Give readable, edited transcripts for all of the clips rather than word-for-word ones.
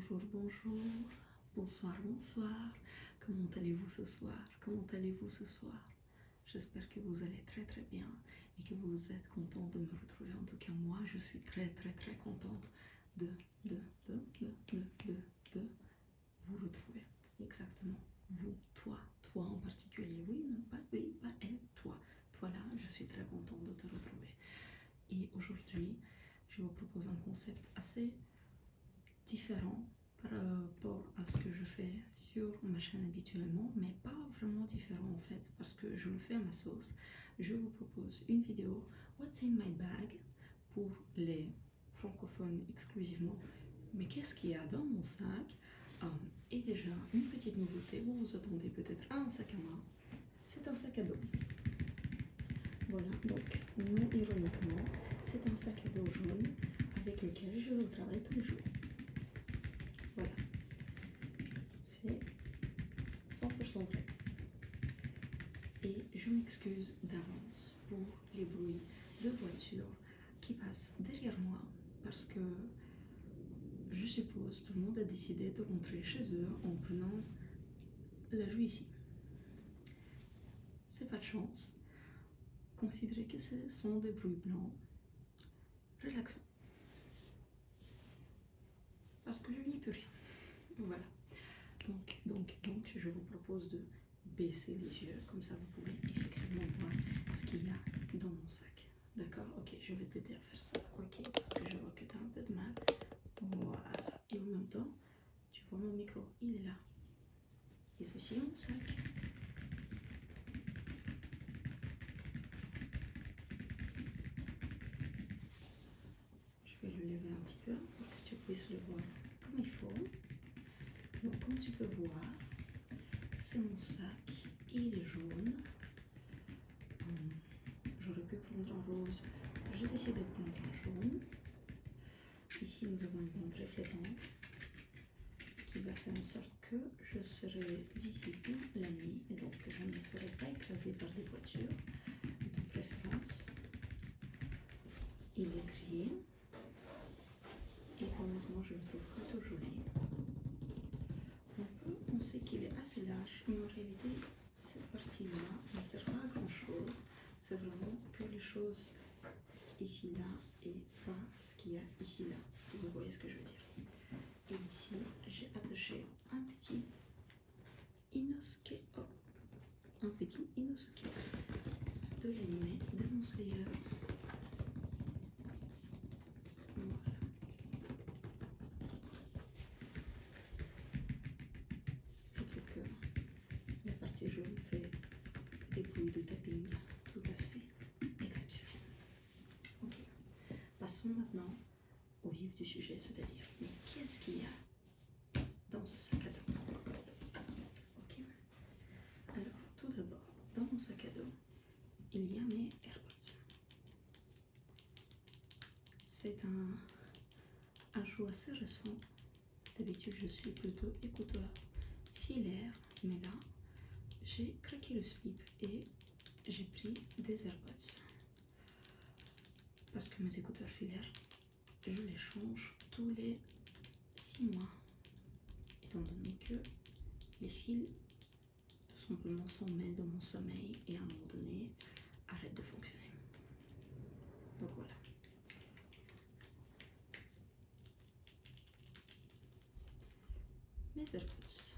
Bonjour, bonjour, bonsoir, bonsoir. Comment allez-vous ce soir? Comment allez-vous ce soir? J'espère que vous allez très très bien et que vous êtes content de me retrouver. En tout cas, moi, je suis très très très contente de vous retrouver. Exactement. Vous, toi en particulier. Oui, pas elle, toi. Toi là, je suis très contente de te retrouver. Et aujourd'hui, je vous propose un concept assez différent par rapport à ce que je fais sur ma chaîne habituellement, mais pas vraiment différent en fait, parce que je le fais à ma sauce. Je vous propose une vidéo What's in my bag pour les francophones exclusivement. Mais qu'est-ce qu'il y a dans mon sac? Et déjà, une petite nouveauté, vous vous attendez peut-être à un sac à main. C'est un sac à dos. Voilà, donc non ironiquement, c'est un sac à dos jaune avec lequel je vais au travail tous les jours. Voilà, c'est 100% vrai. Et je m'excuse d'avance pour les bruits de voitures qui passent derrière moi parce que je suppose tout le monde a décidé de rentrer chez eux en prenant la rue ici. C'est pas de chance. Considérez que ce sont des bruits blancs. Relaxons. Parce que je n'y peux rien. Voilà. Donc, je vous propose de baisser les yeux, comme ça vous pouvez effectivement voir ce qu'il y a dans mon sac. D'accord? Ok, je vais t'aider à faire ça. Ok, parce que je vois que tu as un peu de mal. Voilà. Et en même temps, tu vois mon micro, il est là. Et ceci est mon sac. Je vais le lever un petit peu pour que tu puisses le voir comme il faut. Donc, comme tu peux voir, c'est mon sac, il est jaune. J'aurais pu prendre un rose, j'ai décidé de prendre un jaune. Ici, nous avons une bande reflétante qui va faire en sorte que je serai visible la nuit et donc que je ne me ferai pas écraser par des voitures, de préférence. Il est gris et honnêtement, je le trouve plutôt joli. On sait qu'il est assez large, mais en réalité, cette partie-là ne sert pas à grand-chose. C'est vraiment que les choses ici, là, et pas ce qu'il y a ici, là, si vous voyez ce que je veux dire. Et ici, j'ai attaché un petit Inosuke, de l'anime Demon Slayer. Voilà. Je trouve que la partie jaune fait des bruits de tapping tout à fait exceptionnels. Ok, passons maintenant au vif du sujet, c'est-à-dire, mais qu'est-ce qu'il y a dans ce sac à dos? Ok, alors tout d'abord, dans mon sac à dos, il y a mes AirPods. C'est un ajout assez récent. D'habitude, je suis plutôt écouteur filaire, mais là, j'ai craqué le slip et j'ai pris des AirPods. Parce que mes écouteurs filaires, je les change tous les 6 mois. Étant donné que les fils, tout simplement, s'en mêlent dans mon sommeil et à un moment donné, arrêtent de fonctionner. Donc voilà. Mes AirPods.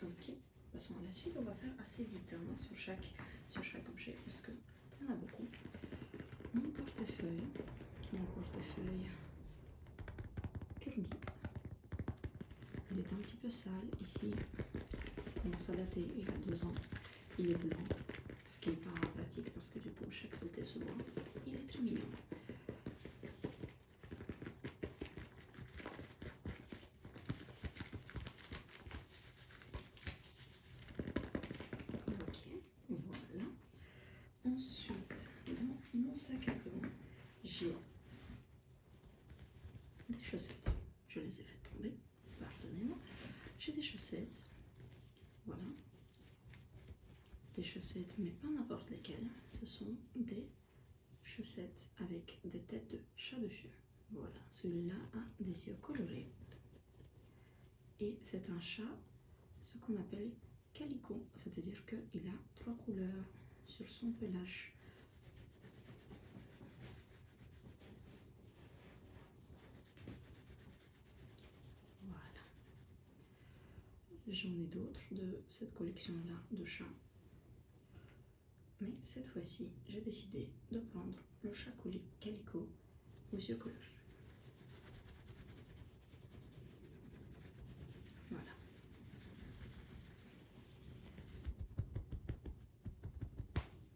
Ok, passons à la suite. On va faire assez vite sur chaque objet parce qu'il y en a beaucoup. Mon portefeuille Kirby. Il est un petit peu sale ici. Il commence à dater, il a 2 ans. Il est blanc, ce qui n'est pas pratique parce que du coup chaque saleté se voit. Il est très mignon. Voilà. Ensuite, dans mon sac à dos, j'ai des chaussettes. Je les ai fait tomber, pardonnez-moi. J'ai des chaussettes, voilà. Des chaussettes, mais pas n'importe lesquelles. Ce sont des chaussettes avec des têtes de chat dessus. Voilà, celui-là a des yeux colorés. Et c'est un chat, ce qu'on appelle calico, c'est-à-dire qu'il a 3 couleurs sur son pelage. Voilà. J'en ai d'autres de cette collection-là de chats. Mais cette fois-ci, j'ai décidé de prendre le chat calico aux yeux colorés. Voilà.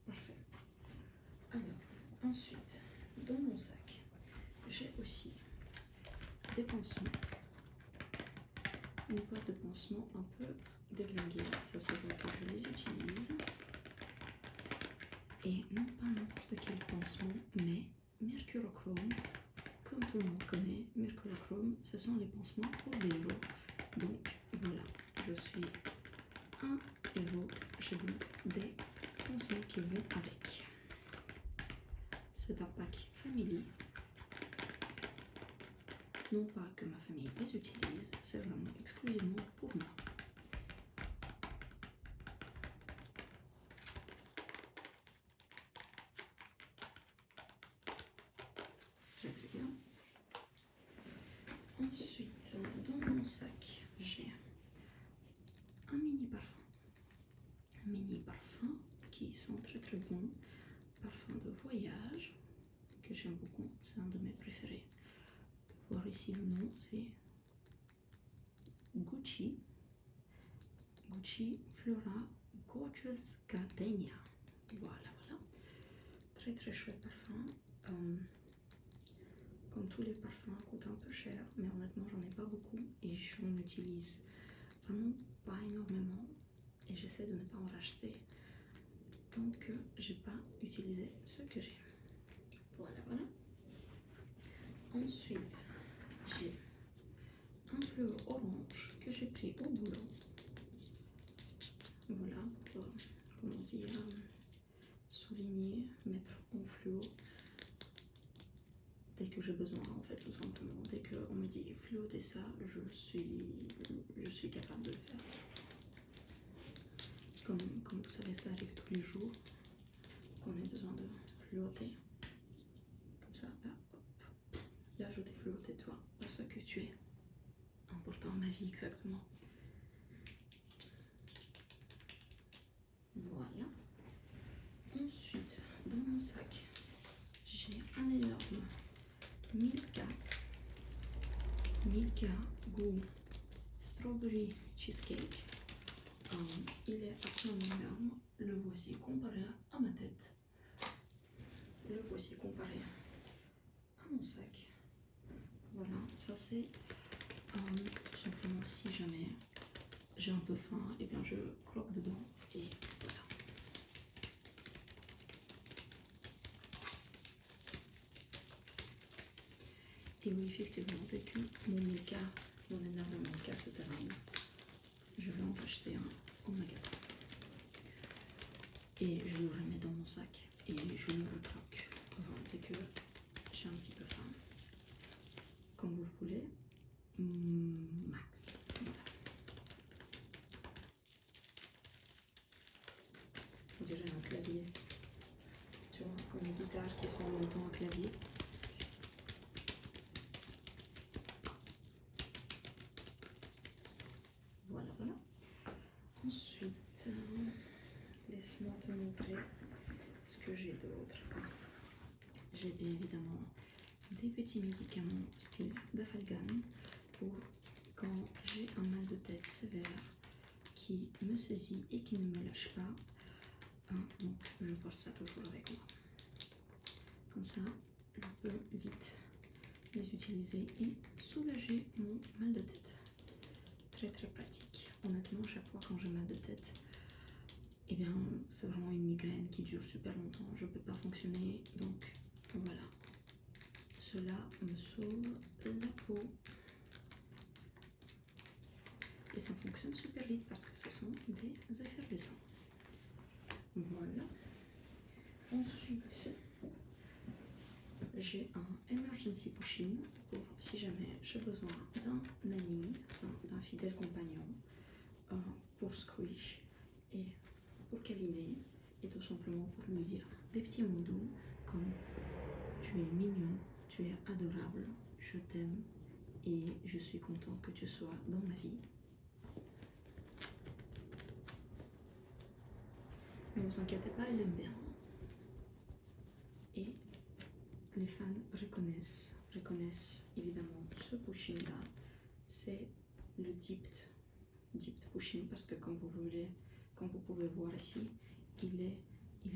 Parfait. Alors, ensuite, dans mon sac, j'ai aussi des pansements. Une boîte de pansements un peu déglinguée, ça se voit que je les utilise. Et non pas n'importe quel pansement, mais mercurochrome. Comme tout le monde connaît, mercurochrome, ce sont les pansements pour les héros. Donc voilà, je suis un héros, j'ai donc des pansements qui vont avec. C'est un pack family. Non pas que ma famille les utilise, c'est vraiment exclusivement pour moi. Très très bien. Ensuite, dans mon sac, j'ai un mini parfum. Un mini parfum qui sent très très bon. Parfum de voyage que j'aime beaucoup, c'est un de mes préférés. Voir ici le nom, c'est Gucci Flora Gorgeous Gardenia. Voilà. Très très chouette parfum. Comme tous les parfums, coûtent un peu cher, mais honnêtement j'en ai pas beaucoup et j'en utilise vraiment pas énormément et j'essaie de ne pas en racheter tant que j'ai pas utilisé ce que j'ai. Voilà. Ensuite, j'ai un fluo orange que j'ai pris au boulot. Voilà, pour, comment dire, souligner, mettre en fluo dès que j'ai besoin, en fait, tout simplement. Dès qu'on me dit fluoter ça, je suis capable de le faire. Comme vous savez, ça arrive tous les jours qu'on ait besoin de fluoter. Comme ça, là, hop, là je t'ai fluoté toi, pour ce que tu es. Important à ma vie, exactement. Voilà. Ensuite, dans mon sac, j'ai un énorme Milka goût strawberry cheesecake. Il est absolument énorme. Le voici comparé à ma tête. Le voici comparé à mon sac. Voilà, ça c'est tout simplement si jamais j'ai un peu faim, et bien je croque dedans et voilà. Et oui, effectivement, dès que mon énorme Milka se termine, je vais en acheter un au magasin. Et je le remets dans mon sac et je le recroque dès que j'ai un petit peu faim. Comme vous voulez, max. Voilà. On dirait un clavier. Tu vois, comme les guitares qui sont en même temps un clavier. Voilà. Ensuite, laisse-moi te montrer ce que j'ai d'autre. J'ai bien évidemment des petits médicaments style Bafalgan pour quand j'ai un mal de tête sévère qui me saisit et qui ne me lâche pas. Donc je porte ça toujours avec moi. Comme ça, je peux vite les utiliser et soulager mon mal de tête. Très très pratique. Honnêtement, chaque fois quand j'ai mal de tête, eh bien c'est vraiment une migraine qui dure super longtemps. Je ne peux pas fonctionner, donc voilà. Cela me sauve la peau. Et ça fonctionne super vite parce que ce sont des effervescents. Voilà. Ensuite, j'ai un emergency push-in pour si jamais j'ai besoin d'un ami, d'un un fidèle compagnon pour Squish et pour câliner et tout simplement pour lui dire des petits mots doux comme tu es mignon, tu es adorable, je t'aime et je suis contente que tu sois dans ma vie. Ne vous inquiétez pas, elle aime bien. Et les fans reconnaissent évidemment ce pushing-là. C'est le dipped pushing parce que comme vous pouvez voir ici, il a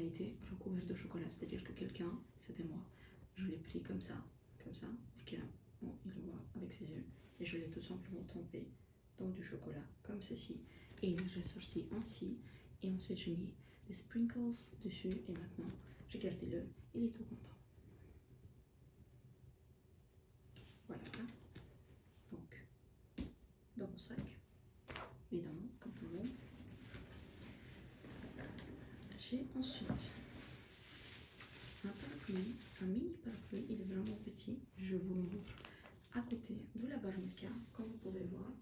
été recouvert de chocolat. C'est-à-dire que quelqu'un, c'était moi, je l'ai pris comme ça, pour qu'il le voit avec ses yeux. Et je l'ai tout simplement trempé dans du chocolat, comme ceci. Et il est ressorti ainsi. Et ensuite, j'ai mis des sprinkles dessus. Et maintenant, regardez-le, il est tout content. Voilà. Donc, dans mon sac, évidemment, comme tout le monde. J'ai ensuite un parapluie, un mini parapluie, il est vraiment petit. Je vous le montre à côté de la barre Milka, comme vous pouvez voir.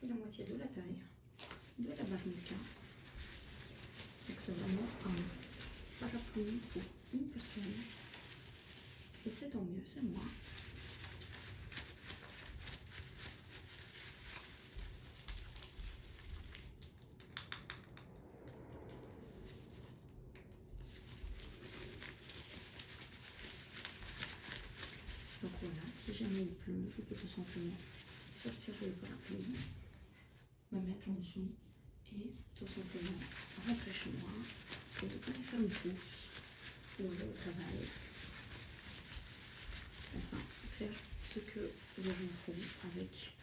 Et la moitié de la taille de la barre Milka. Donc c'est vraiment un parapluie pour une personne. Et c'est tant mieux, c'est moi. Donc voilà, si jamais il pleut, je peux tout simplement sortir le parapluie, me mettre en dessous et tout simplement rentrer chez moi et aller faire une course ou aller au travail. Enfin, faire ce que les gens font avec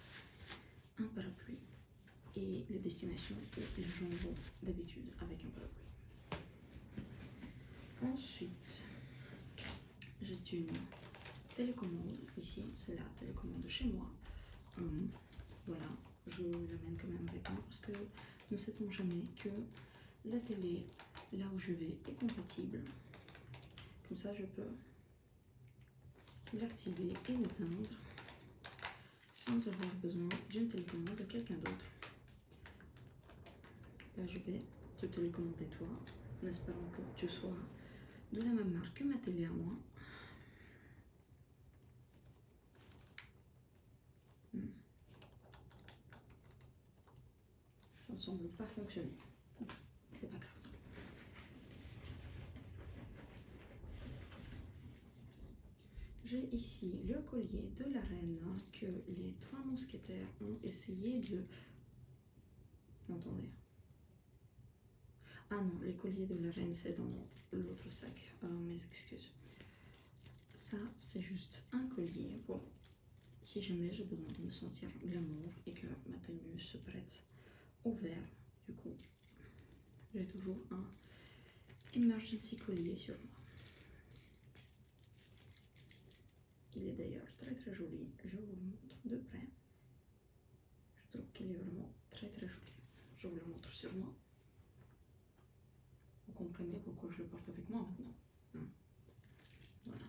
un parapluie et les destinations où les gens vont d'habitude avec un parapluie. Ensuite, j'ai une télécommande. Ici, c'est la télécommande de chez moi. Voilà, je l'amène quand même avec moi parce que ne sait-on jamais que la télé, là où je vais, est compatible. Comme ça, je peux l'activer et l'éteindre sans avoir besoin d'une télécommande de quelqu'un d'autre. Là, je vais te télécommander toi, en espérant que tu sois de la même marque que ma télé à moi. Ça ne semble pas fonctionner. C'est pas grave. J'ai ici le collier de la reine que les trois mousquetaires ont essayé de... Attendez. Ah non, les colliers de la reine, c'est dans l'autre sac. Mes excuses. Ça, c'est juste un collier. Bon, si jamais j'ai besoin de me sentir glamour et que ma tenue se prête au vert, du coup, j'ai toujours un emergency collier sur moi. Il est d'ailleurs très très joli. Je vous le montre de près. Je trouve qu'il est vraiment très très joli. Je vous le montre sur moi. Vous comprenez pourquoi je le porte avec moi maintenant. Voilà.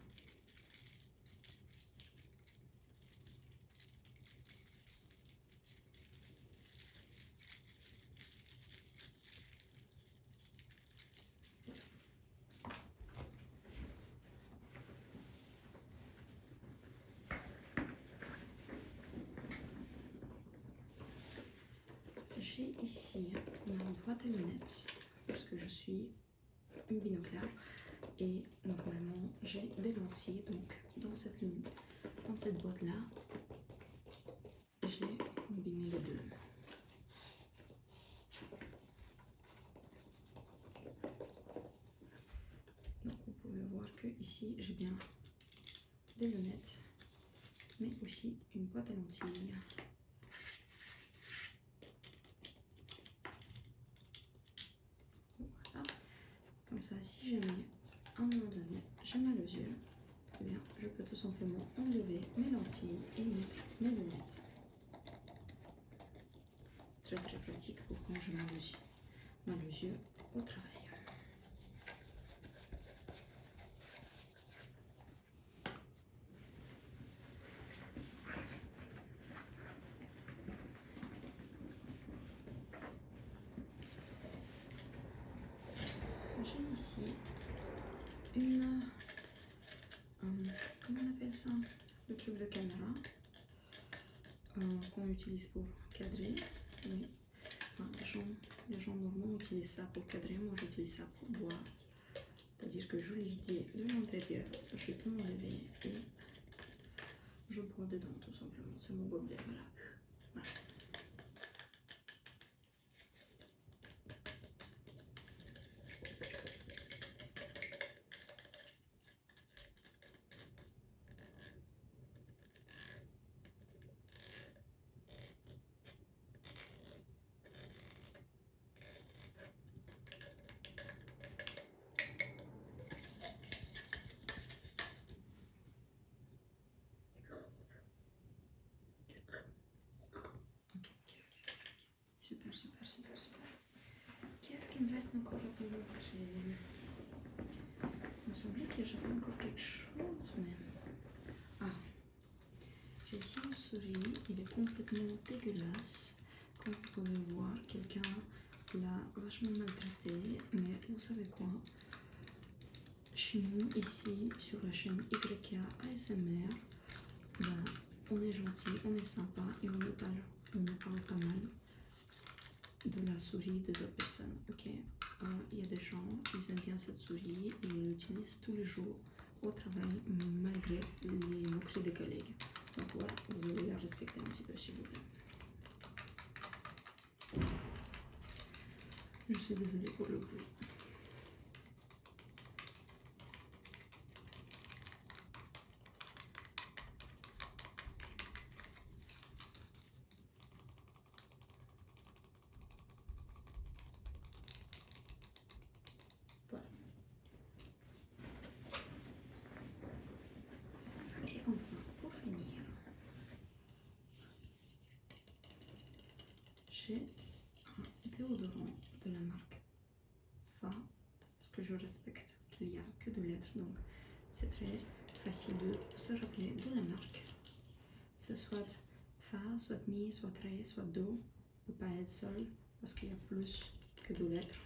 J'ai ici ma boîte à lunettes parce que je suis une binoculaire et normalement j'ai des lentilles. Donc dans cette boîte là, j'ai combiné les deux. Donc vous pouvez voir que ici j'ai bien des lunettes, mais aussi une boîte à lentilles. Voilà. Comme ça, si jamais à un moment donné j'ai mal aux yeux, eh bien, je peux tout simplement enlever mes lentilles et mettre mes lunettes. Très très pratique pour quand j'ai mal aux yeux au travail. une... comment on appelle ça? Le truc de caméra qu'on utilise pour cadrer. Oui. Enfin, les gens normaux utilisent ça pour cadrer, moi j'utilise ça pour boire. C'est-à-dire que je l'ai vidé de l'intérieur, je peux m'enlever et je bois dedans tout simplement. C'est mon gobelet, voilà. Voilà. Super, super, super, super. Qu'est-ce qu'il me reste encore à vous montrer? Il me semblait que j'avais encore quelque chose, mais... Ah, j'ai ici une souris, il est complètement dégueulasse. Comme vous pouvez voir, quelqu'un l'a vachement maltraité, mais vous savez quoi? Chez nous, ici, sur la chaîne YK ASMR, ben, on est gentil, on est sympa et on ne parle pas mal de la souris des autres personnes, ok? Il y a des gens, ils aiment bien cette souris et ils l'utilisent tous les jours au travail malgré les moqueries des collègues. Donc voilà, vous allez la respecter un petit peu s'il vous plaît. Je suis désolée pour le bruit. Voilà. Et enfin, pour finir, j'ai un déodorant de la marque Fa, parce que je respecte qu'il n'y a que deux lettres, donc c'est très facile de se rappeler de la marque. C'est soit Fa, soit Mi, soit Ré, soit Do. Ne peut pas être seul parce qu'il y a plus que deux lettres.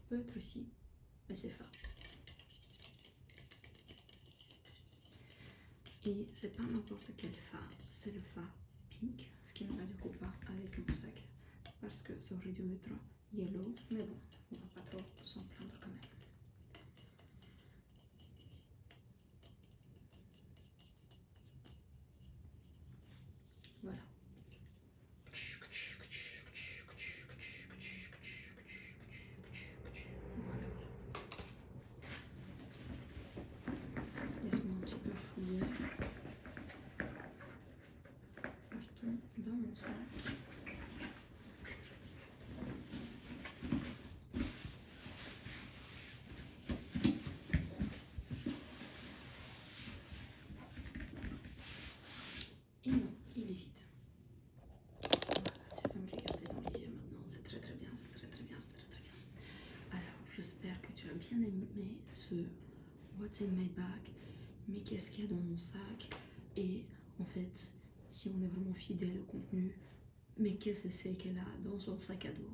Peut être aussi, mais c'est Fa. Et c'est pas n'importe quel Fa, c'est le Fa pink, ce qui ne va du coup pas avec mon sac parce que ça aurait dû être yellow, mais bon, on va pas trop s'en plaindre quand même. Voilà. Voilà. Laisse-moi un petit peu fouiller partout dans mon sac. Et non, il est vide. Voilà, tu peux me regarder dans les yeux maintenant, c'est très très bien, c'est très très bien, c'est très très bien. Alors, j'espère que tu as bien aimé ce What's in my bag, mais qu'est-ce qu'il y a dans mon sac? Et en fait, si on est vraiment fidèle au contenu, mais qu'est-ce que c'est qu'elle a dans son sac à dos?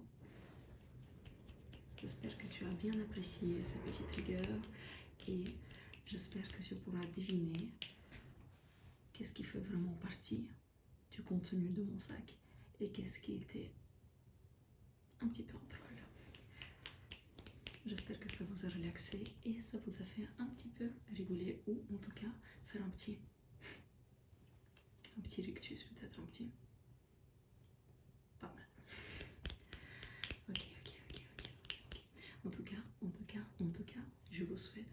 J'espère que tu as bien apprécié ces petits triggers et j'espère que tu pourras deviner qu'est-ce qui fait vraiment partie du contenu de mon sac et qu'est-ce qui était un petit peu en troll. J'espère que ça vous a relaxé et ça vous a fait un petit peu rigoler ou en tout cas faire un petit rictus, peut-être un petit... pas mal. Ok. En tout cas, je vous souhaite